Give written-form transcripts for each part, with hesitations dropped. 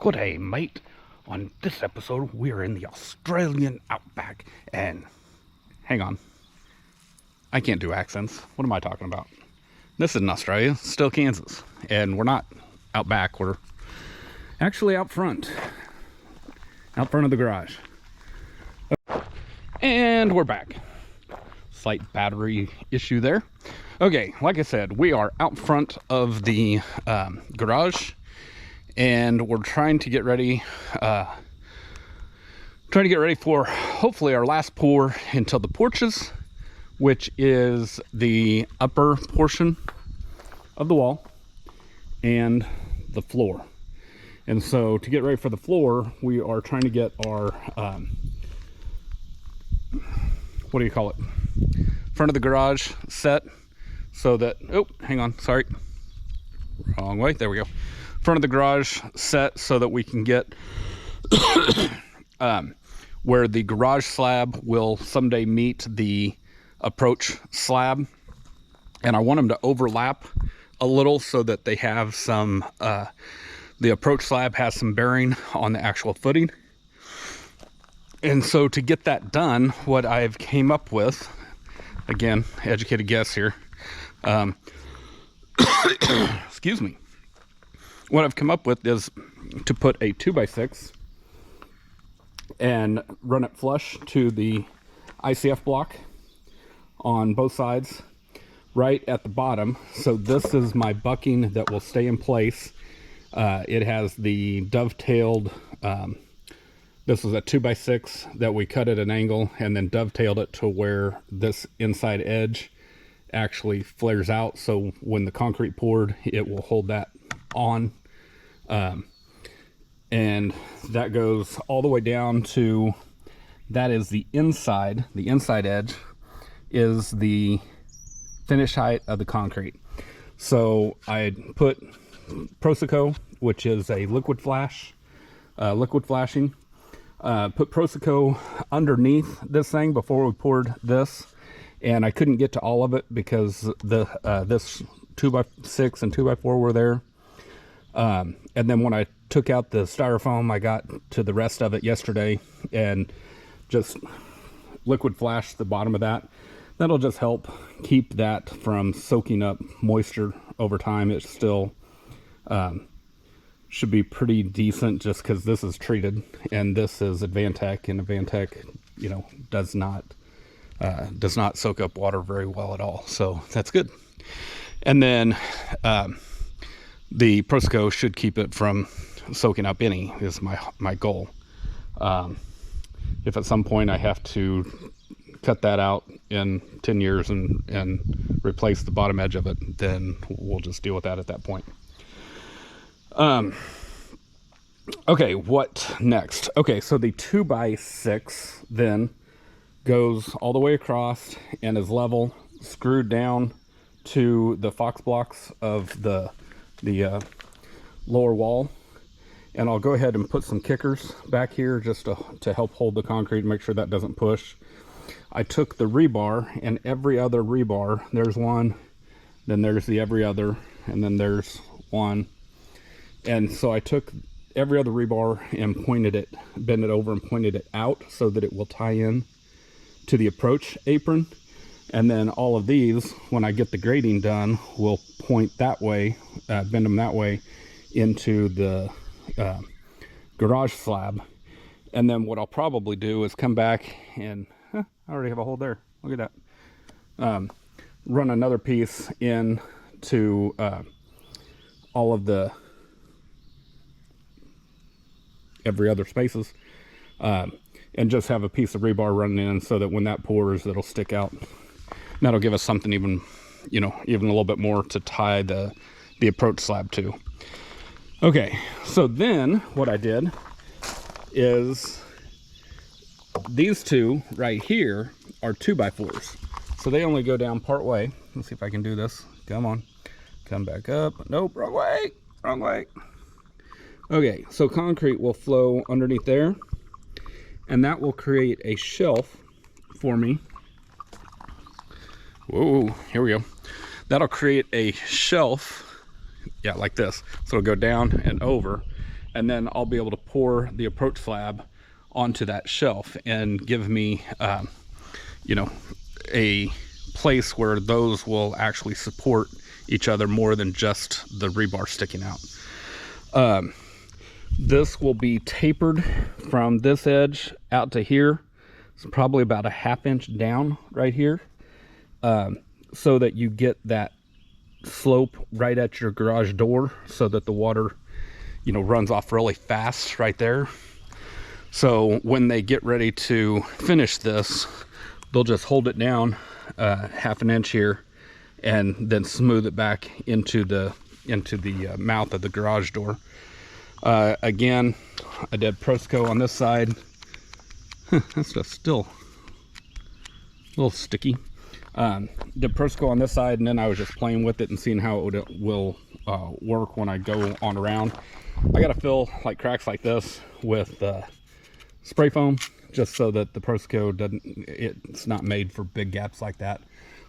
Good day, mate. On this episode, we're in the Australian outback, and hang on, I can't do accents. What am I talking about? This isn't Australia, still Kansas, and we're not out back. We're actually out front of the garage. And we're back. Slight battery issue there. Okay, like I said, we are out front of the garage, and we're trying to get ready for hopefully our last pour until the porches, which is the upper portion of the wall and the floor. And so to get ready for the floor, we are trying to get our what do you call it, front of the garage set, so that, oh, hang on, sorry, wrong way, there we go. Front of the garage set so that we can get where the garage slab will someday meet the approach slab, and I want them to overlap a little so that they have some the approach slab has some bearing on the actual footing. And so to get that done, what I've came up with, again, educated guess here, excuse me, what I've come up with is to put a 2x6 and run it flush to the ICF block on both sides, right at the bottom. So this is my bucking that will stay in place. It has the dovetailed, this is a 2x6 that we cut at an angle and then dovetailed it to where this inside edge actually flares out. So when the concrete poured, it will hold that on. And that goes all the way down to, that is the inside edge is the finish height of the concrete. So I put Proseco, which is a liquid flashing, put Proseco underneath this thing before we poured this, and I couldn't get to all of it because the this 2x6 and 2x4 were there. And then when I took out the styrofoam, I got to the rest of it yesterday and just liquid flashed the bottom of that. That'll just help keep that from soaking up moisture over time. It still should be pretty decent just because this is treated and this is Advantech, and Advantech, you know, does not soak up water very well at all. So that's good. And then the Proseco should keep it from soaking up any, is my goal. If at some point I have to cut that out in 10 years and replace the bottom edge of it, then we'll just deal with that at that point. Okay, what next? Okay, so the 2x6 then goes all the way across and is level, screwed down to the fox blocks of the lower wall. And I'll go ahead and put some kickers back here just to help hold the concrete and make sure that doesn't push. I took the rebar, and every other rebar, there's one, then there's the every other, and then there's one. And so I took every other rebar and bent it over and pointed it out so that it will tie in to the approach apron. And then all of these, when I get the grading done, will point that way, bend them that way into the garage slab. And then what I'll probably do is come back and, I already have a hole there. Look at that. Run another piece in to all of the every other spaces, and just have a piece of rebar running in so that when that pours, it'll stick out. And that'll give us something even a little bit more to tie the approach slab to. Okay, so then what I did is these two right here are 2x4s. So they only go down part way. Let's see if I can do this. Come on, come back up. Nope, wrong way. Okay, so concrete will flow underneath there, and that will create a shelf for me. Whoa, here we go. That'll create a shelf, yeah, like this. So it'll go down and over, and then I'll be able to pour the approach slab onto that shelf and give me, you know, a place where those will actually support each other more than just the rebar sticking out. This will be tapered from this edge out to here. It's probably about a 1/2 inch down right here, so that you get that slope right at your garage door, so that the water, you know, runs off really fast right there. So when they get ready to finish this, they'll just hold it down 1/2 inch here and then smooth it back into the mouth of the garage door. Again, I did Prosco on this side. That stuff's still a little sticky. Did Prosco on this side, and then I was just playing with it and seeing how it will work when I go on around. I gotta fill like cracks like this with spray foam, just so that the Prosco it's not made for big gaps like that.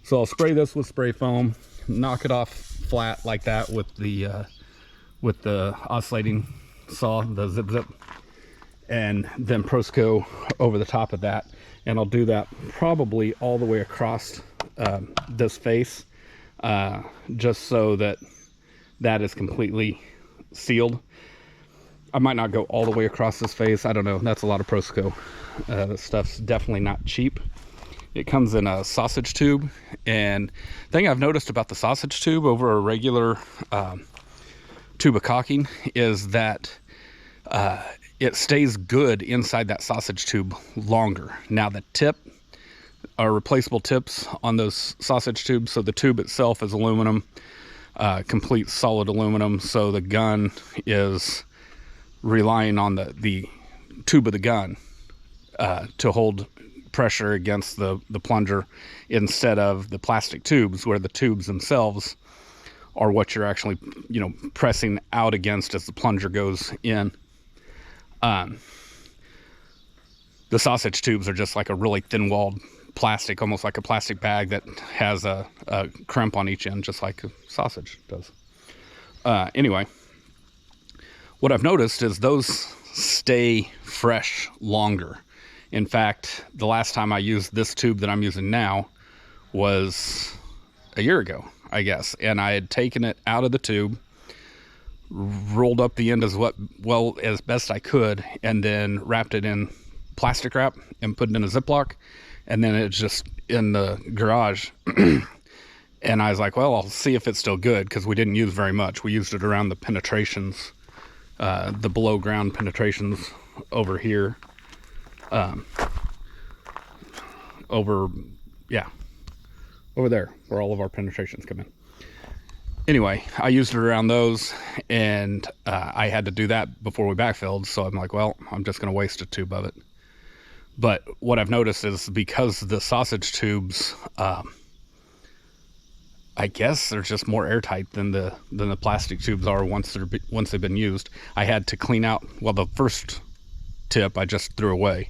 So I'll spray this with spray foam, knock it off flat like that with the oscillating saw, the zip zip, and then Prosco over the top of that. And I'll do that probably all the way across this face, just so that that is completely sealed. I might not go all the way across this face. I don't know. That's a lot of Prosco. This stuff's definitely not cheap. It comes in a sausage tube, and the thing I've noticed about the sausage tube over a regular tube of caulking is that it stays good inside that sausage tube longer. Now the tip are replaceable tips on those sausage tubes, so the tube itself is aluminum, complete solid aluminum, so the gun is relying on the tube of the gun to hold pressure against the plunger, instead of the plastic tubes, where the tubes themselves are what you're actually, you know, pressing out against as the plunger goes in. The sausage tubes are just like a really thin-walled plastic, almost like a plastic bag that has a crimp on each end, just like a sausage does. Anyway, what I've noticed is those stay fresh longer. In fact, the last time I used this tube that I'm using now was a year ago, I guess. And I had taken it out of the tube, rolled up the end as best I could, and then wrapped it in plastic wrap and put it in a Ziploc. And then it's just in the garage. And I was like, well, I'll see if it's still good, because we didn't use very much. We used it around the penetrations, the below ground penetrations over here. Over there where all of our penetrations come in. Anyway, I used it around those, and I had to do that before we backfilled, so I'm like, well, I'm just going to waste a tube of it. But what I've noticed is, because the sausage tubes, I guess they're just more airtight than the plastic tubes are once they've been used. I had to clean out, well, the first tip I just threw away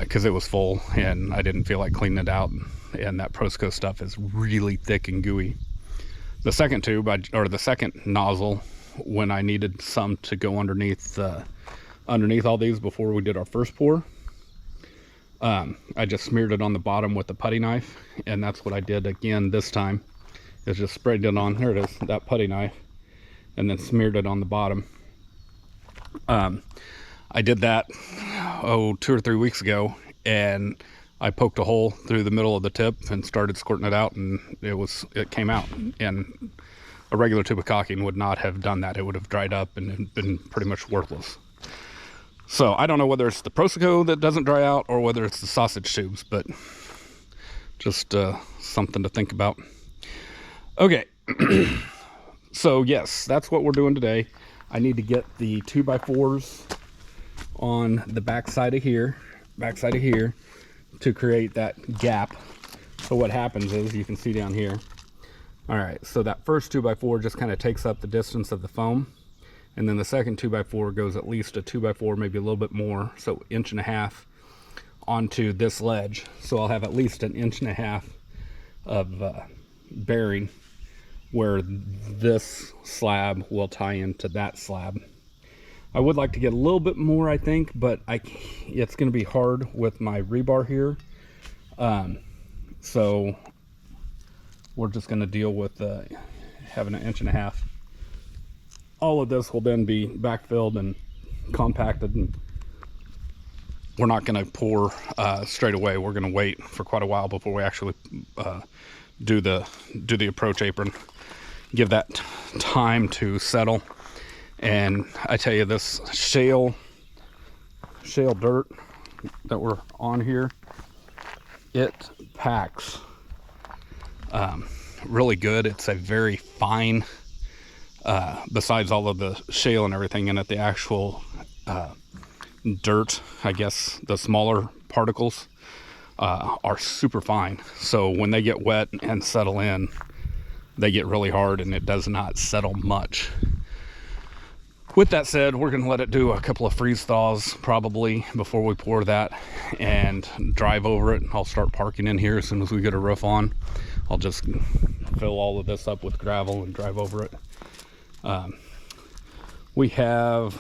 because it was full and I didn't feel like cleaning it out, and that Prosco stuff is really thick and gooey. The second tube, or the second nozzle, when I needed some to go underneath all these before we did our first pour, I just smeared it on the bottom with the putty knife, and that's what I did again this time, is just sprayed it on, there it is, that putty knife, and then smeared it on the bottom. I did that 2 or 3 weeks ago, and I poked a hole through the middle of the tip and started squirting it out, and it came out. And a regular tube of caulking would not have done that. It would have dried up and been pretty much worthless. So I don't know whether it's the Prosco that doesn't dry out or whether it's the sausage tubes, but just something to think about. Okay. So yes, that's what we're doing today. I need to get the 2x4s on the back side of here to create that gap. So what happens is, you can see down here, all right, so that first 2x4 just kind of takes up the distance of the foam, and then the second 2x4 goes at least a 2x4, maybe a little bit more, so 1.5 inches onto this ledge. So I'll have at least 1.5 inches of bearing where this slab will tie into that slab. I would like to get a little bit more, I think, but it's going to be hard with my rebar here. So we're just going to deal with having 1.5 inches. All of this will then be backfilled and compacted, and we're not going to pour straight away. We're going to wait for quite a while before we actually do the approach apron. Give that time to settle. And I tell you, this shale dirt that we're on here, it packs really good. It's a very fine, besides all of the shale and everything in it, the actual dirt, I guess the smaller particles are super fine. So when they get wet and settle in, they get really hard, and it does not settle much. With that said, we're going to let it do a couple of freeze thaws probably before we pour that and drive over it. I'll start parking in here as soon as we get a roof on. I'll just fill all of this up with gravel and drive over it. We have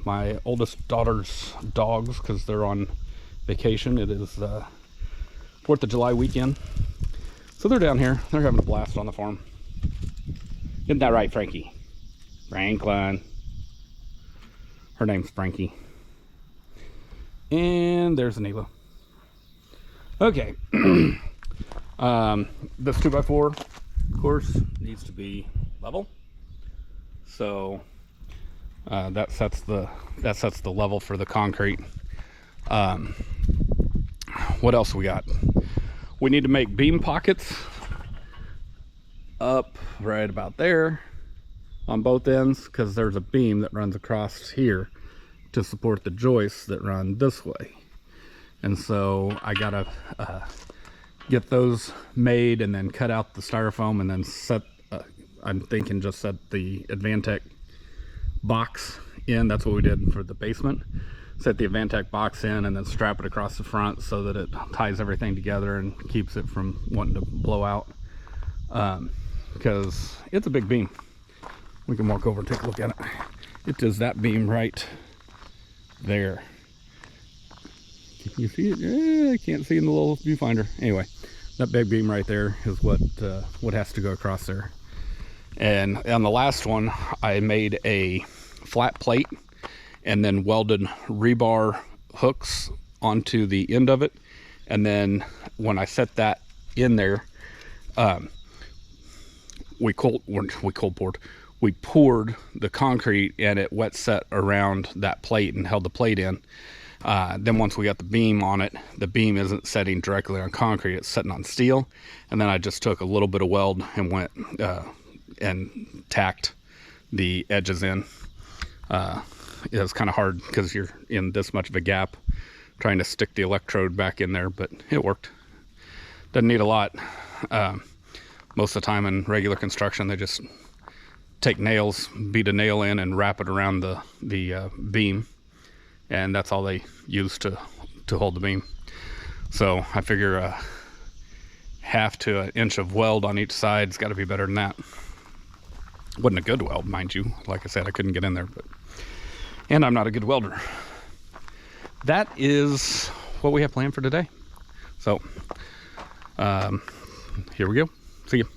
my oldest daughter's dogs because they're on vacation. It is 4th of July weekend. So they're down here. They're having a blast on the farm. Isn't that right, Frankie? Franklin. Her name's Frankie. And there's Anila. Okay. This 2x4, of course, needs to be level. So that sets the level for the concrete. What else we got? We need to make beam pockets up right about there on both ends, because there's a beam that runs across here to support the joists that run this way. And so I gotta get those made and then cut out the styrofoam and then set, I'm thinking just set the Advantech box in. That's what we did for the basement. Set the Advantech box in and then strap it across the front so that it ties everything together and keeps it from wanting to blow out. Because it's a big beam. We can walk over and take a look at it. It is that beam right there. Can you see it? I can't see in the little viewfinder. Anyway, that big beam right there is what has to go across there. And on the last one, I made a flat plate and then welded rebar hooks onto the end of it. And then when I set that in there, we poured the concrete and it wet set around that plate and held the plate in. Then once we got the beam on it, the beam isn't setting directly on concrete, it's setting on steel. And then I just took a little bit of weld and went and tacked the edges in. It was kind of hard because you're in this much of a gap trying to stick the electrode back in there, but it worked. Doesn't need a lot. Most of the time in regular construction, they just take nails, beat a nail in and wrap it around the beam, and that's all they use to hold the beam. So I figure a 1/2 to 1 inch of weld on each side has got to be better than that. Wasn't a good weld, mind you. Like I said, I couldn't get in there, and I'm not a good welder. That is what we have planned for today. So here we go. See you.